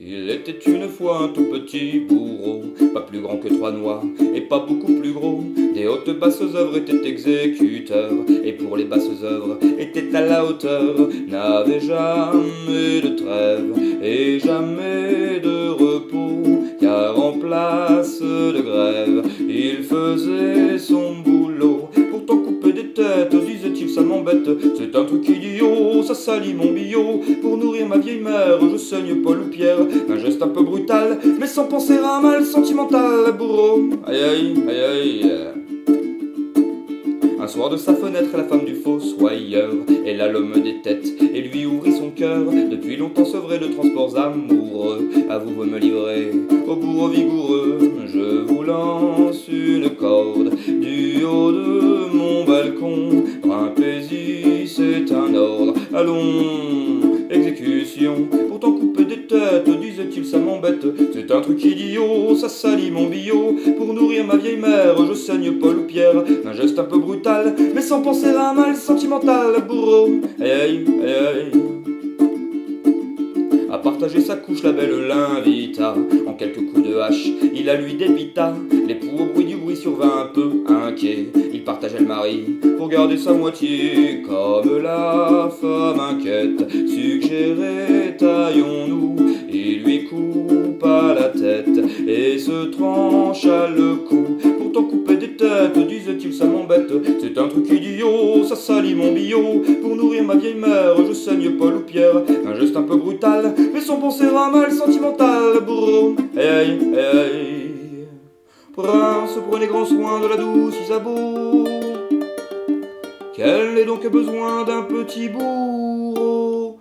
Il était une fois un tout petit bourreau, pas plus grand que 3 noix, et pas beaucoup plus gros. Des hautes basses œuvres était exécuteur, et pour les basses œuvres était à la hauteur. N'avait jamais de trêve, et jamais de repos, car en place de grève, il faisait son boulot. Pourtant couper des têtes, disait-il, ça m'embête, c'est un truc idiot, ça salit mon billot. Pour nourrir ma vieille mère, je saigne Paul ou Pierre, un geste un peu brutal, mais sans penser à un mal sentimental. Bourreau, aïe aïe, aïe aïe. Un soir de sa fenêtre, la femme du fossoyeur, elle a l'homme des têtes et lui ouvrit son cœur. Depuis longtemps sevré de transports amoureux, à vous me livrer au bourreau vigoureux. Je vous lance une corde du haut de mon balcon, grimpez-y, c'est un ordre. Allons, exécution. Pourtant couper des têtes, disait-il, ça m'embête, c'est un truc idiot, ça salit mon billot. Pour nourrir ma vieille mère, je saigne Paul ou Pierre, un geste un peu brutal, mais sans penser à un mal sentimental. Bourreau, aïe aïe, aïe aïe. À partager sa couche, la belle l'invita. En quelques coups de hache, il la lui débita. L'époux au bruit du bruit survint un peu inquiet. Il partageait le mari pour garder sa moitié. Comme la femme inquiète suggérait, taillons-nous. Il lui coupa la tête et se trancha le cou. Pourtant couper des têtes, disait-il, ça m'embête, c'est un truc idiot, ça salit mon billot. Pour nourrir ma vieille mère, je saigne Paul ou Pierre, un geste un peu brutal, mais sans penser à un mal sentimental. Bourreau, aïe aïe, aïe aïe. Prince, prenez grand soin de la douce Isabeau, qu'elle n'ait donc besoin d'un petit bourreau.